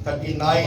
39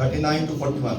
39 to 41।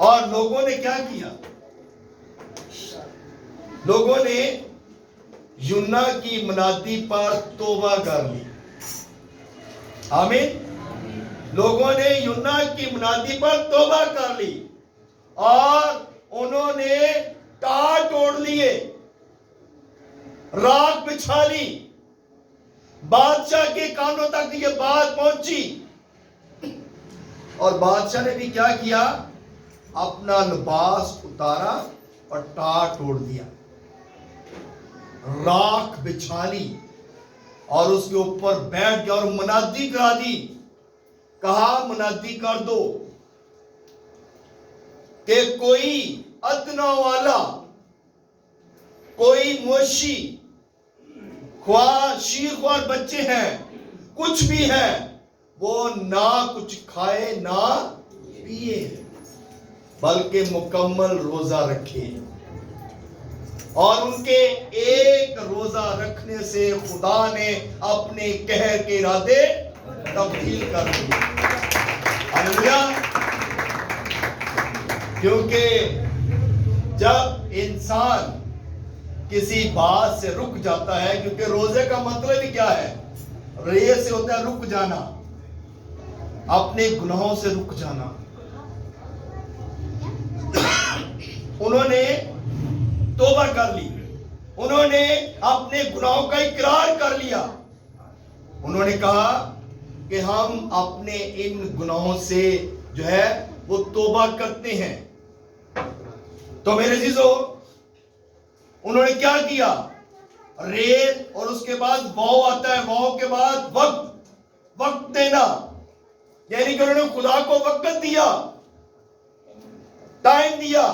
اور لوگوں نے کیا کیا؟ لوگوں نے یونا کی منادی پر توبہ کر لی. آمین. لوگوں نے یونا کی منادی پر توبہ کر لی اور انہوں نے ٹاٹ توڑ لیے، راکھ بچھا لی. بادشاہ کے کانوں تک یہ بات پہنچی اور بادشاہ نے بھی کیا کیا؟ اپنا لباس اتارا اور ٹاٹ توڑ دیا، راکھ بچھا لی اور اس کے اوپر بیٹھ گیا اور منادی کرا دی. کہا منادی کر دو کہ کوئی ادنا والا، کوئی موشی، خواہ شیر خوار بچے ہیں، کچھ بھی ہے، وہ نہ کچھ کھائے نہ پیے بلکہ مکمل روزہ رکھے. اور ان کے ایک روزہ رکھنے سے خدا نے اپنے قہر کے ارادے تبدیل کر دیے. ہاللیلویا. کیونکہ جب انسان کسی بات سے رک جاتا ہے، کیونکہ روزے کا مطلب ہی کیا ہے؟ ریے سے ہوتا ہے رک جانا، اپنے گناہوں سے رک جانا. انہوں نے توبہ کر لی، انہوں نے اپنے گناہوں کا اقرار کر لیا. انہوں نے کہا کہ ہم اپنے ان گناہوں سے جو ہے وہ توبہ کرتے ہیں. تو میرے عزیزو، انہوں نے کیا کیا؟ ریت اور اس کے بعد واو آتا ہے، واو کے بعد وقت دینا، یعنی کہ انہوں نے خدا کو وقت دیا، ٹائم دیا.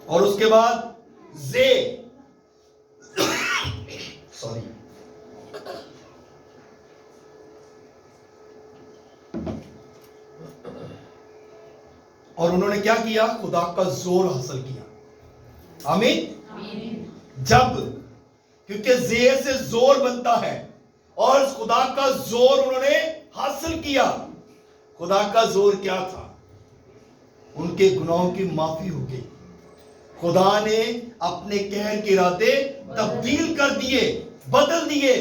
اور اس کے بعد سوری اور انہوں نے کیا کیا؟ خدا کا زور حاصل کیا. آمین. جب کیونکہ زیر سے زور بنتا ہے اور خدا کا زور انہوں نے حاصل کیا. خدا کا زور کیا تھا؟ ان کے گناہوں کی معافی ہو گئی. خدا نے اپنے قہر کے ارادے تبدیل کر دیے، بدل دیے،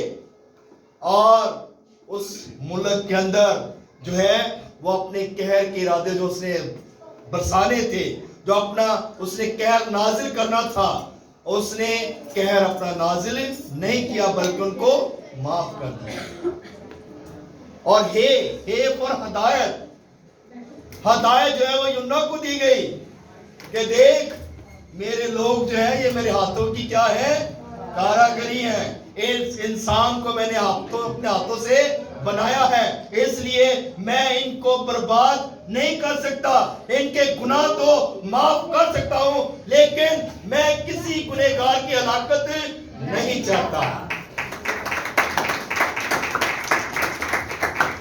اور اس ملک کے اندر جو ہے وہ اپنے قہر کے ارادے جو اس نے برسانے تھے، جو اپنا اس نے قہر نازل کرنا تھا، اس نے قہر اپنا نازل نہیں کیا بلکہ ان کو معاف کر دیا. اور پر ہدایت جو ہے وہ یونا کو دی گئی کہ دیکھ میرے لوگ جو ہے یہ میرے ہاتھوں کی کیا ہے؟ کاراگری ہے. اس انسان کو میں نے اپنے ہاتھوں سے بنایا ہے، اس لیے میں ان کو برباد نہیں کر سکتا. ان کے گناہ تو معاف کر سکتا ہوں لیکن میں کسی گنہگار کی ہلاکت نہیں چاہتا.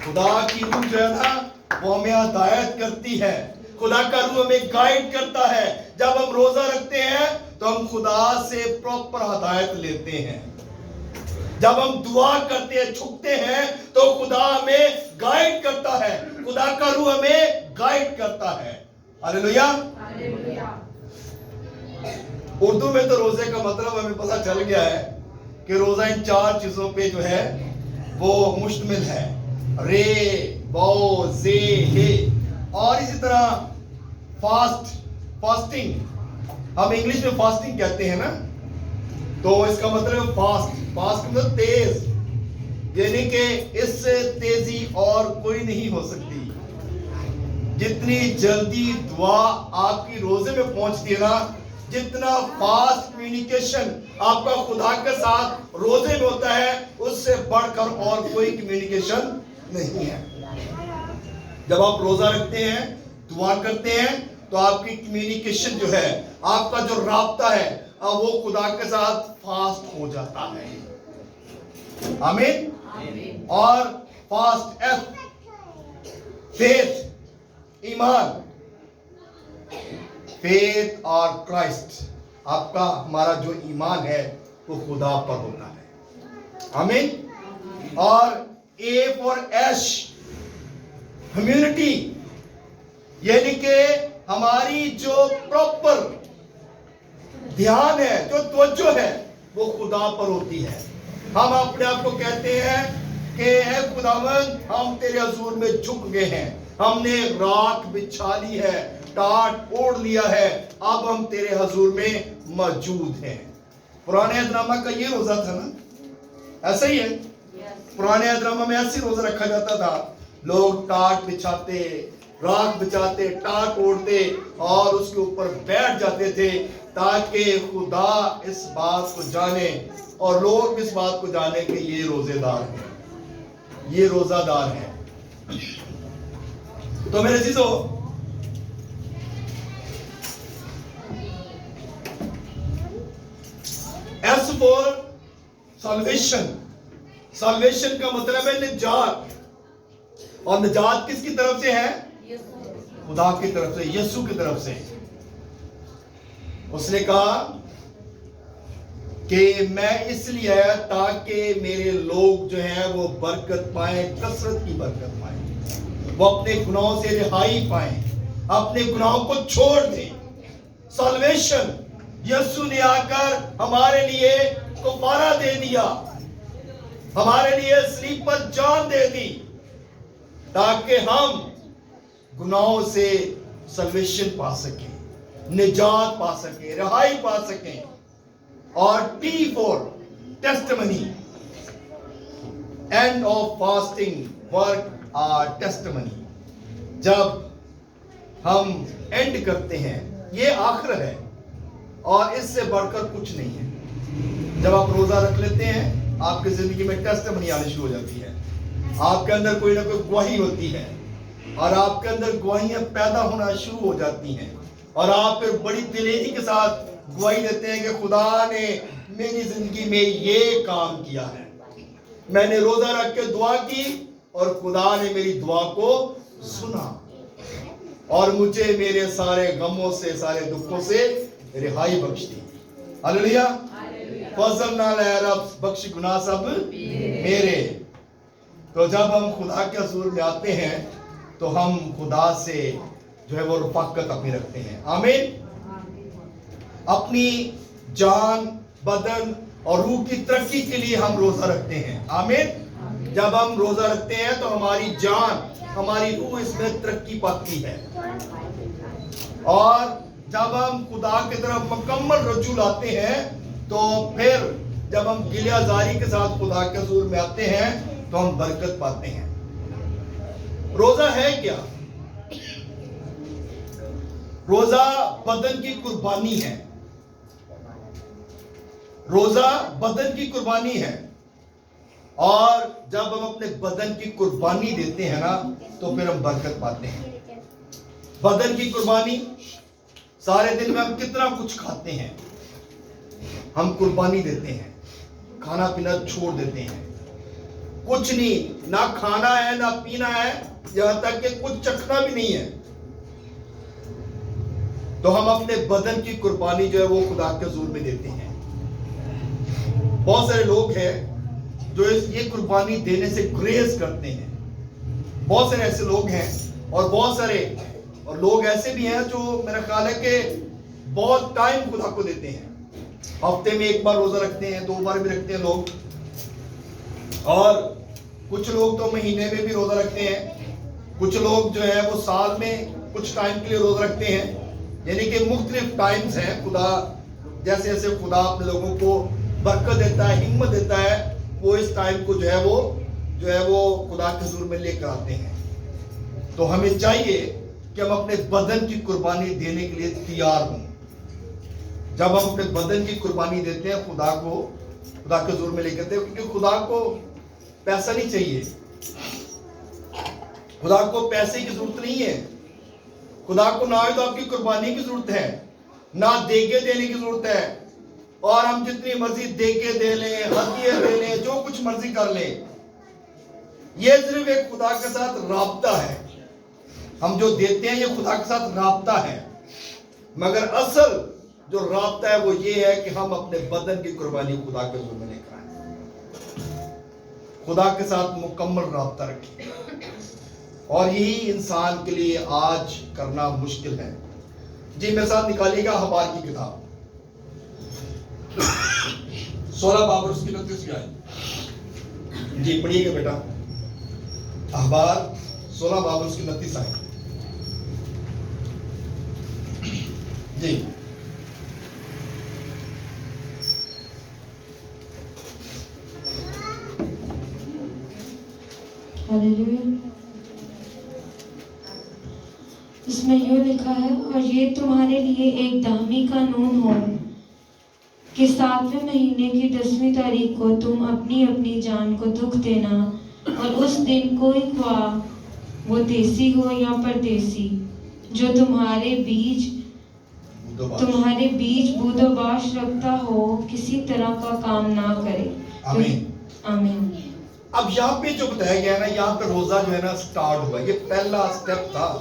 خدا کی روح جو ہے نا وہ ہمیں ہدایت کرتی ہے، خدا کا روح ہمیں گائیڈ کرتا ہے. جب ہم روزہ رکھتے ہیں تو ہم خدا سے پراپر ہدایت لیتے ہیں. جب ہم دعا کرتے ہیں، جھکتے ہیں، تو خدا ہمیں گائیڈ کرتا ہے، خدا کا روح ہمیں گائیڈ کرتا ہے. ہاللیلویا. اردو میں تو روزے کا مطلب ہمیں پتہ چل گیا ہے کہ روزہ ان 4 چیزوں پہ جو ہے وہ مشتمل ہے، رے، واو، زے، ہے. اور اسی طرح فاسٹنگ، ہم انگلش میں فاسٹنگ کہتے ہیں نا، تو اس کا مطلب فاسٹ مطلب تیز، یعنی کہ اس سے تیزی اور کوئی نہیں ہو سکتی. جتنی جلدی دعا آپ کی روزے میں پہنچتی ہے نا، جتنا فاسٹ کمیونیکیشن آپ کا خدا کے ساتھ روزے میں ہوتا ہے، اس سے بڑھ کر اور کوئی کمیونیکیشن نہیں ہے. جب آپ روزہ رکھتے ہیں، دعا کرتے ہیں، تو آپ کی کمیونیکیشن جو ہے، آپ کا جو رابطہ ہے وہ خدا کے ساتھ فاسٹ ہو جاتا ہے. آمین. اور فاسٹ فیتھ، ایمان، فیتھ اور کرائسٹ، آپ کا ہمارا جو ایمان ہے وہ خدا پر ہوتا ہے. آمین. اور اے فار ایش، ہمیونٹی، ہماری جو پراپر دھیان ہے، جو توجہ ہے، وہ خدا پر ہوتی ہے. ہم اپنے آپ کو کہتے ہیں کہ اے خداوند ہم تیرے حضور میں جھک گئے ہیں، ہم نے راکھ بچھا لی ہے، ٹاٹ اوڑھ لیا ہے، اب ہم تیرے حضور میں موجود ہیں. پرانے عہد نامہ کا یہ روزہ تھا نا، ایسا ہی ہے. پرانے عہد نامہ میں ایسے روزہ رکھا جاتا تھا. لوگ ٹاٹ بچھاتے، راکھ بچھاتے، ٹاٹ اوڑھتے اور اس کے اوپر بیٹھ جاتے تھے تاکہ خدا اس بات کو جانے اور لوگ اس بات کو جانے کہ یہ روزے دار ہیں، یہ روزہ دار ہیں. تو میرے عزیزو، ایس فور سالویشن، سالویشن کا مطلب ہے نجات. اور نجات کس کی طرف سے ہے؟ خدا کی طرف سے، یسوع کی طرف سے. اس نے کہا کہ میں اس لیے آیا تاکہ میرے لوگ جو ہیں وہ برکت پائیں، کثرت کی برکت پائیں، وہ اپنے گناہوں سے رہائی پائیں، اپنے گناہوں کو چھوڑ دیں. سالویشن، یسوع نے آ کر ہمارے لیے کفارہ دے دیا، ہمارے لیے صلیب پر جان دے دی تاکہ ہم گناہوں سے سالویشن پا سکیں، نجات پا سکیں، رہائی پا سکیں. اور T for testimony, and of fasting work or testimony. جب ہم اینڈ کرتے ہیں، یہ آخر ہے اور اس سے بڑھ کر کچھ نہیں ہے. جب آپ روزہ رکھ لیتے ہیں، آپ کی زندگی میں ٹیسٹمنی آنی شروع ہو جاتی ہے. آپ کے اندر کوئی نہ کوئی گواہی ہوتی ہے اور آپ کے اندر گواہیاں پیدا ہونا شروع ہو جاتی ہیں اور آپ پھر بڑی دلیری کے ساتھ گواہی دیتے ہیں کہ خدا نے میری زندگی میں یہ کام کیا ہے. میں نے روزہ رکھ کے دعا کی اور خدا نے میری دعا کو سنا اور مجھے میرے سارے غموں سے، سارے دکھوں سے رہائی بخش دی. ہلیلویا. فضل نال اے رب، بخش گناہ سب میرے. تو جب ہم خدا کے حضور میں آتے ہیں تو ہم خدا سے جو ہے وہ رفاقت اپنی رکھتے ہیں. آمین. اپنی جان، بدن اور روح کی ترقی کے لیے ہم روزہ رکھتے ہیں. آمین. جب ہم روزہ رکھتے ہیں تو ہماری جان، ہماری روح اس میں ترقی پاتی ہے. اور جب ہم خدا کی طرف مکمل رجوع لاتے ہیں تو پھر جب ہم گلہ زاری کے ساتھ خدا کے حضور میں آتے ہیں تو ہم برکت پاتے ہیں. روزہ ہے کیا؟ روزہ بدن کی قربانی ہے. روزہ بدن کی قربانی ہے اور جب ہم اپنے بدن کی قربانی دیتے ہیں نا تو پھر ہم برکت پاتے ہیں. بدن کی قربانی، سارے دن میں ہم کتنا کچھ کھاتے ہیں، ہم قربانی دیتے ہیں، کھانا پینا چھوڑ دیتے ہیں، کچھ نہیں، نہ کھانا ہے نہ پینا ہے، یہاں تک کہ کچھ چکھنا بھی نہیں ہے. تو ہم اپنے بدن کی قربانی جو ہے وہ خدا کے حضور میں دیتے ہیں. بہت سارے لوگ ہیں جو یہ قربانی دینے سے گریز کرتے ہیں. بہت سارے ایسے لوگ ہیں اور بہت سارے اور لوگ ایسے بھی ہیں جو میرا خیال ہے کہ بہت ٹائم خدا کو دیتے ہیں. ہفتے میں ایک بار روزہ رکھتے ہیں، 2 بار بھی رکھتے ہیں لوگ. اور کچھ لوگ تو مہینے میں بھی روزہ رکھتے ہیں. کچھ لوگ جو ہے وہ سال میں کچھ ٹائم کے لیے روزہ رکھتے ہیں. یعنی کہ مختلف ٹائمز ہیں. خدا جیسے جیسے خدا اپنے لوگوں کو برکت دیتا ہے، ہمت دیتا ہے، وہ اس ٹائم کو جو ہے وہ خدا کے حضور میں لے کر آتے ہیں. تو ہمیں چاہیے کہ ہم اپنے بدن کی قربانی دینے کے لیے تیار ہوں. جب ہم اپنے بدن کی قربانی دیتے ہیں خدا کے حضور میں لے کے آتے ہیں، کیونکہ خدا کو پیسہ نہیں چاہیے، خدا کو پیسے کی ضرورت نہیں ہے. خدا کو نہ تو آپ کی قربانی کی ضرورت ہے، نہ دیگے دینے کی ضرورت ہے. اور ہم جتنی مرضی دیگے دے لیں، ہدیے دے لیں، جو کچھ مرضی کر لیں، یہ صرف ایک خدا کے ساتھ رابطہ ہے. ہم جو دیتے ہیں یہ خدا کے ساتھ رابطہ ہے، مگر اصل جو رابطہ ہے وہ یہ ہے کہ ہم اپنے بدن کی قربانی خدا کے حضور میں لے کر آئیں، خدا کے ساتھ مکمل رابطہ رکھیں. اور یہی انسان کے لیے آج کرنا مشکل ہے. جی میرے ساتھ نکالیے گا اخبار کی کتاب 16 باب اور اس کی 29 آیت. جی پڑھیے گا بیٹا. اخبار 16 باب اور اس کی 29 آیت. جی اس میں یوں لکھا ہے، اور یہ تمہارے لیے ایک دامی قانون ہو کہ 7ویں مہینے کی 10ویں تاریخ کو تم اپنی اپنی جان کو دکھ دینا، اور اس دن کوئی خواہ وہ دیسی ہو یا پردیسی جو تمہارے بیچ بود و باش رکھتا ہو کسی طرح کا کام نہ کرے. آمین. آمین. اب یہاں پہ جو بتایا گیا نا، یہاں پہ روزہ جو ہے نا سٹارٹ ہوا. یہ پہلا سٹیپ تھا.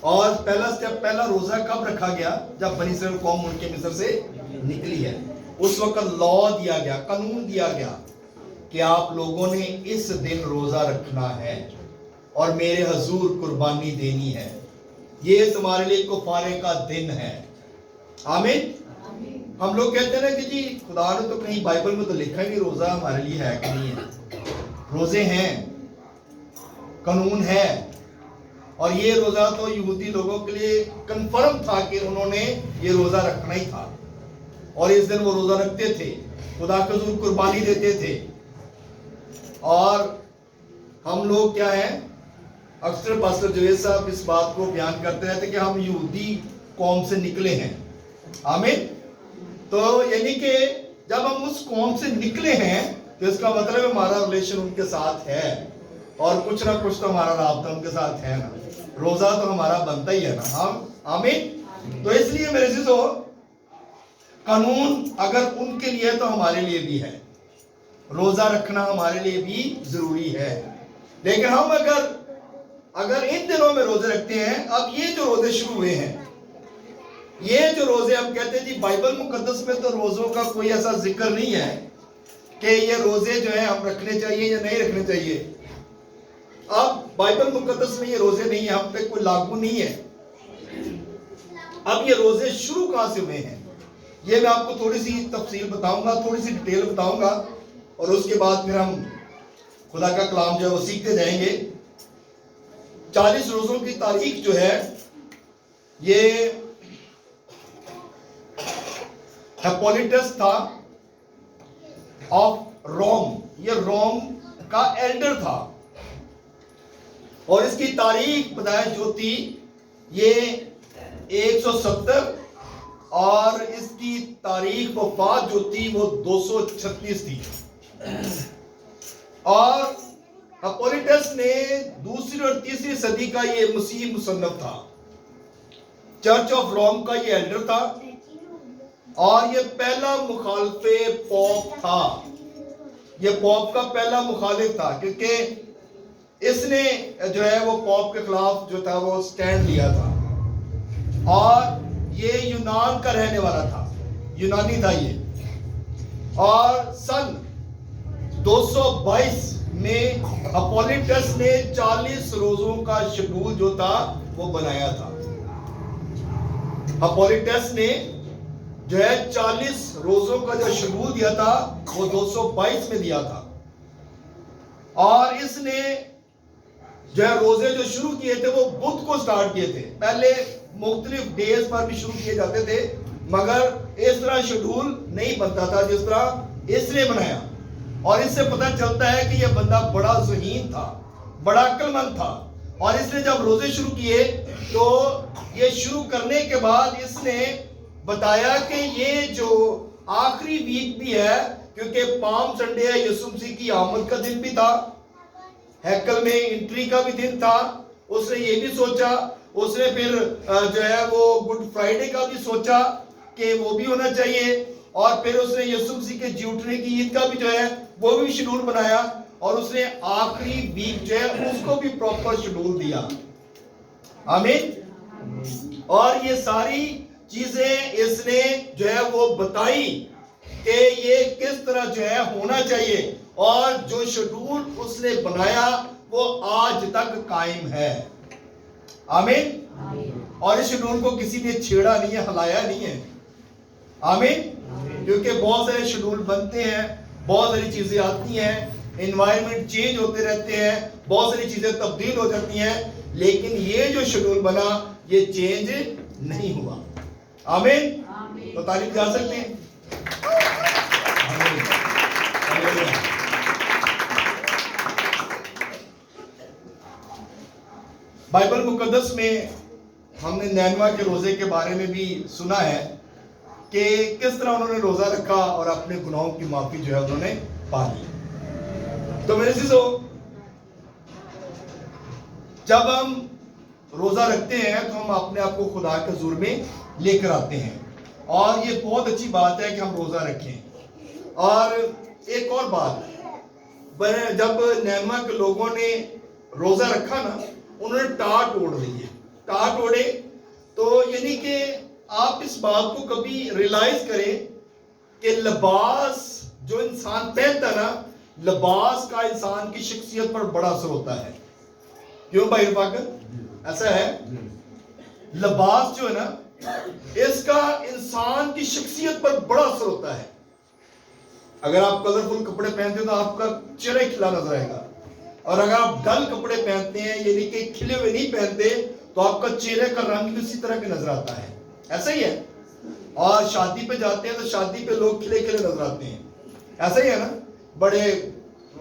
اور پہلا روزہ کب رکھا گیا؟ جب بنی اسرائیل قوم ان کے مصر سے نکلی ہے. اس وقت لا دیا گیا، قانون دیا گیا کہ آپ لوگوں نے اس دن روزہ رکھنا ہے اور میرے حضور قربانی دینی ہے. یہ تمہارے لیے کفارے کا دن ہے. آمین. ہم لوگ کہتے ہیں نا کہ جی خدا نے تو کہیں بائبل میں تو لکھا ہی نہیں روزہ ہمارے لیے ہے کہ نہیں ہے. روزے ہیں، قانون ہے. اور یہ روزہ تو یہودی لوگوں کے لیے کنفرم تھا کہ انہوں نے یہ روزہ رکھنا ہی تھا، اور اس دن وہ روزہ رکھتے تھے، خدا کے حضور قربانی دیتے تھے. اور ہم لوگ کیا ہیں، اکثر پاسٹر جوید صاحب اس بات کو بیان کرتے رہتے کہ ہم یہودی قوم سے نکلے ہیں. آمین. تو یعنی کہ جب ہم اس قوم سے نکلے ہیں تو اس کا مطلب ہمارا ریلیشن ان کے ساتھ ہے، اور کچھ نہ کچھ تو ہمارا رابطہ ان کے ساتھ ہے نا. روزہ تو ہمارا بنتا ہی ہے نا. ہم آمین. تو اس لیے میرے عزیزو، قانون اگر ان کے لیے تو ہمارے لیے بھی ہے. روزہ رکھنا ہمارے لیے بھی ضروری ہے. لیکن ہم اگر ان دنوں میں روزے رکھتے ہیں، اب یہ جو روزے شروع ہوئے ہیں، یہ جو روزے ہم کہتے ہیں جی بائبل مقدس میں تو روزوں کا کوئی ایسا ذکر نہیں ہے کہ یہ روزے جو ہیں ہم رکھنے چاہیے یا نہیں رکھنے چاہیے. اب بائبل مقدس میں یہ روزے نہیں ہیں، ہم پہ کوئی لاگو نہیں ہے. اب یہ روزے شروع کہاں سے ہوئے ہیں، یہ میں آپ کو تھوڑی سی تفصیل بتاؤں گا، تھوڑی سی ڈیٹیل بتاؤں گا، اور اس کے بعد پھر ہم خدا کا کلام جو ہے وہ سیکھتے جائیں گے. 40 روزوں کی تاریخ جو ہے یہ ہیپولیٹس تھا آف روم. یہ روم کا ایلڈر تھا، اور اس کی تاریخ بتایا جو تھی یہ 170، اور اس کی تاریخ وفات جو تھی وہ 236 تھی. اور ہیپولیٹس نے دوسری اور تیسری صدی کا یہ مسیح مصنف تھا. چرچ آف روم کا یہ ایلڈر تھا، اور یہ پہلا مخالف پوپ تھا. یہ پوپ کا پہلا مخالف تھا، کیونکہ اس نے جو ہے وہ پوپ کے خلاف جو تھا وہ سٹینڈ لیا تھا. اور یہ یونان کا رہنے والا تھا، یونانی تھا یہ. اور سن 222 میں ہیپولیٹس نے 40 روزوں کا شیڈول جو تھا وہ بنایا تھا. ہیپولیٹس نے جو ہے 40 روزوں کا جو شیڈول دیا تھا وہ 222 میں دیا تھا. اور اس نے جو ہے روزے جو شروع کیے تھے وہ بدھ کو سٹارٹ کیے تھے. پہلے مختلف ڈیز پر بھی شروع کیے جاتے تھے، مگر اس طرح شیڈول نہیں بنتا تھا جس طرح اس نے بنایا. اور اس سے پتہ چلتا ہے کہ یہ بندہ بڑا ذہین تھا، بڑا عقل مند تھا. اور اس نے جب روزے شروع کیے تو یہ شروع کرنے کے بعد اس نے بتایا کہ یہ جو آخری ویک بھی ہے، کیونکہ پام سنڈے ہے، یسوع مسیح کی آمد کا دن بھی تھا، ہیکل میں انٹری کا بھی دن تھا. اس نے یہ بھی سوچا. اس نے پھر جو ہے وہ گڈ فرائیڈے کا بھی سوچا کہ وہ بھی ہونا چاہیے. اور پھر اس نے یسوع مسیح کے جی اٹھنے کی عید کا بھی جو ہے وہ بھی شیڈول بنایا. اور اس نے آخری ویک جو ہے اس کو بھی پراپر شیڈول دیا. آمین. اور یہ ساری چیزیں اس نے جو ہے وہ بتائی کہ یہ کس طرح جو ہے ہونا چاہیے. اور جو شیڈول اس نے بنایا وہ آج تک قائم ہے. آمین. اور اس شیڈول کو کسی نے چھیڑا نہیں ہے, ہلایا نہیں ہے. آمین. کیونکہ بہت سارے شیڈول بنتے ہیں, بہت ساری چیزیں آتی ہیں, انوائرمنٹ چینج ہوتے رہتے ہیں, بہت ساری چیزیں تبدیل ہو جاتی ہیں, لیکن یہ جو شیڈول بنا یہ چینج نہیں ہوا. آمین. تو تعریف جا سکتے ہیں. بائبل مقدس میں ہم نے نینوا کے روزے کے بارے میں بھی سنا ہے کہ کس طرح انہوں نے روزہ رکھا اور اپنے گناہوں کی معافی جو ہے انہوں نے پا لی. تو میرے عزیزو, جب ہم روزہ رکھتے ہیں تو ہم اپنے آپ کو خدا کے حضور میں لے کر آتے ہیں, اور یہ بہت اچھی بات ہے کہ ہم روزہ رکھیں. اور ایک اور بات, جب نینوا کے لوگوں نے روزہ رکھا نا, انہوں نے ٹاٹ اوڑھ لی ہے. ٹاٹ اوڑھے تو یعنی کہ آپ اس بات کو کبھی ریلائز کریں کہ لباس جو انسان پہنتا نا, لباس کا انسان کی شخصیت پر بڑا اثر ہوتا ہے. کیوں بھائی رفاقت, ایسا ہے؟ لباس جو ہے نا, اس کا انسان کی شخصیت پر بڑا اثر ہوتا ہے. اگر آپ کلرفل کپڑے پہنتے ہیں تو آپ کا چہرہ کھلا نظر آئے گا, اور اگر آپ ڈل کپڑے پہنتے ہیں یعنی کہ کھلے ہوئے نہیں پہنتے تو آپ کا چہرے کا رنگ بھی اسی طرح کے نظر آتا ہے. ایسا ہی ہے. اور شادی پہ جاتے ہیں تو شادی پہ لوگ کھلے کھلے نظر آتے ہیں. ایسا ہی ہے نا, بڑے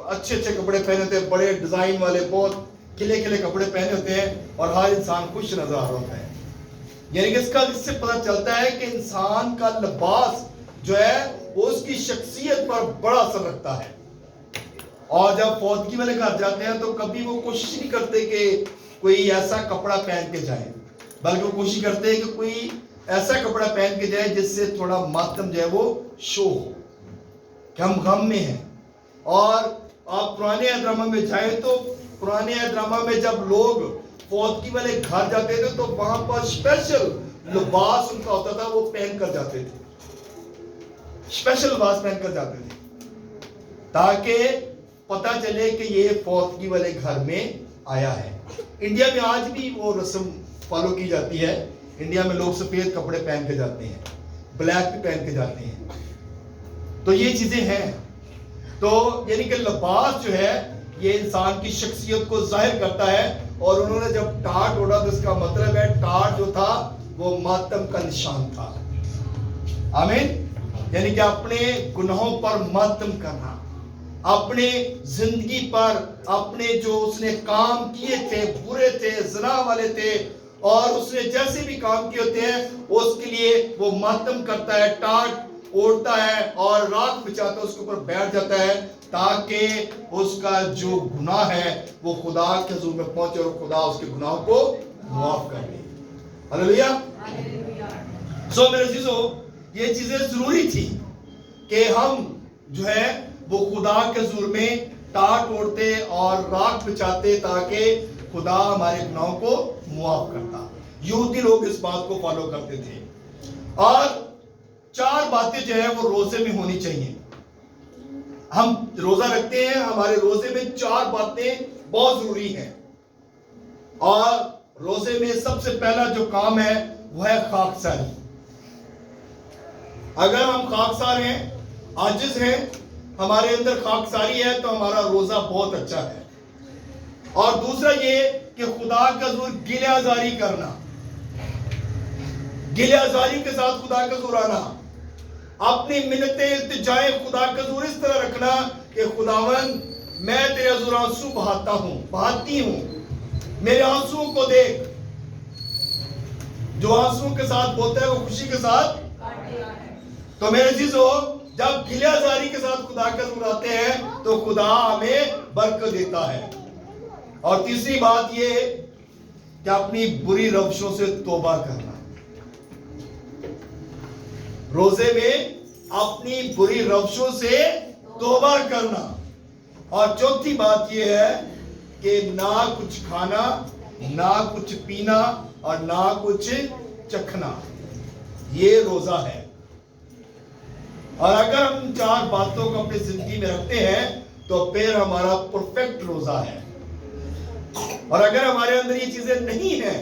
اچھے اچھے کپڑے پہنے ہوتے ہیں, بڑے ڈیزائن والے بہت کھلے کھلے کپڑے پہنے ہوتے ہیں, اور ہر انسان خوش نظر آ رہا ہوتا ہے. یعنی کہ اس سے پتہ چلتا ہے کہ انسان کا لباس جو ہے وہ اس کی شخصیت پر بڑا اثر رکھتا ہے. اور جب فوتگی والے گھر جاتے ہیں تو کبھی وہ کوشش نہیں کرتے کہ کوئی ایسا کپڑا پہن کے جائے, بلکہ وہ کوشش کرتے ہیں کہ کوئی ایسا کپڑا پہن کے جائے جس سے تھوڑا ماتم جو ہے وہ شو ہو کہ ہم غم میں ہیں. اور آپ پرانے احترامہ میں جائیں تو پرانے احترامہ میں جب لوگ فوتگی والے گھر جاتے تھے تو وہاں پر اسپیشل لباس ان کا ہوتا تھا, وہ پہن کر جاتے تھے, اسپیشل لباس پہن کر جاتے تھے تاکہ پتا چلے کہ یہ فوتگی والے گھر میں آیا ہے. انڈیا میں آج بھی وہ رسم فالو کی جاتی ہے. انڈیا میں لوگ سفید کپڑے پہن کے جاتے ہیں, بلیک بھی پہن کے جاتے ہیں. تو یہ چیزیں ہیں. تو یعنی کہ لباس جو ہے یہ انسان کی شخصیت کو ظاہر کرتا ہے. اور انہوں نے جب ٹاٹ اوڑھا تو اس کا مطلب ہے ٹاٹ جو تھا وہ ماتم کا نشان تھا. آمین. یعنی کہ اپنے گناہوں پر ماتم کرنا, اپنے زندگی پر, اپنے جو اس نے کام کیے تھے برے تھے, زنا والے تھے, اور اس نے جیسے بھی کام کیے ہوتے ہیں اس کے لیے وہ ماتم کرتا ہے, ٹاٹ اوڑھتا ہے اور راکھ بچھاتا ہے, اس کے اوپر بیٹھ جاتا ہے تاکہ اس کا جو گناہ ہے وہ خدا کے حضور میں پہنچے اور خدا اس کے گناہوں کو معاف کر دے. ہلیلویا. سو میرے عزیزو, یہ چیزیں ضروری تھی کہ ہم جو ہے وہ خدا کے حضور میں ٹاٹ اوڑھتے اور راکھ بچھاتے تاکہ خدا ہمارے گناہوں کو معاف کرتا. یہودی لوگ اس بات کو فالو کرتے تھے. اور 4 باتیں جو ہے وہ روزے میں ہونی چاہیے. ہم روزہ رکھتے ہیں, ہمارے روزے میں 4 باتیں بہت ضروری ہیں. اور روزے میں سب سے پہلا جو کام ہے وہ ہے خاکساری. اگر ہم خاکسار ہیں, عاجز ہیں, ہمارے اندر خاکساری ہے تو ہمارا روزہ بہت اچھا ہے. اور دوسرا یہ کہ خدا کا حضور گلہ آزاری کرنا, گلہ آزاری کے ساتھ خدا کا حضور آنا, اپنی منتیں التجائیں خدا کا حضور اس طرح رکھنا کہ خداوند میں تیرے حضور آنسو بہاتا ہوں, بہاتی ہوں, میرے آنسو کو دیکھ. جو آنسو کے ساتھ بولتا ہے وہ خوشی کے ساتھ. تو میرے عزیزو, جب گلہ آزاری کے ساتھ خدا کے حضور آتے ہیں تو خدا ہمیں برکت دیتا ہے. اور تیسری بات یہ کہ اپنی بری روشوں سے توبہ کرنا. روزے میں اپنی بری روشوں سے توبہ کرنا. اور چوتھی بات یہ ہے کہ نہ کچھ کھانا, نہ کچھ پینا, اور نہ کچھ چکھنا. یہ روزہ ہے. اور اگر ہم 4 باتوں کو اپنی زندگی میں رکھتے ہیں تو پھر ہمارا پرفیکٹ روزہ ہے. اور اگر ہمارے اندر یہ چیزیں نہیں ہیں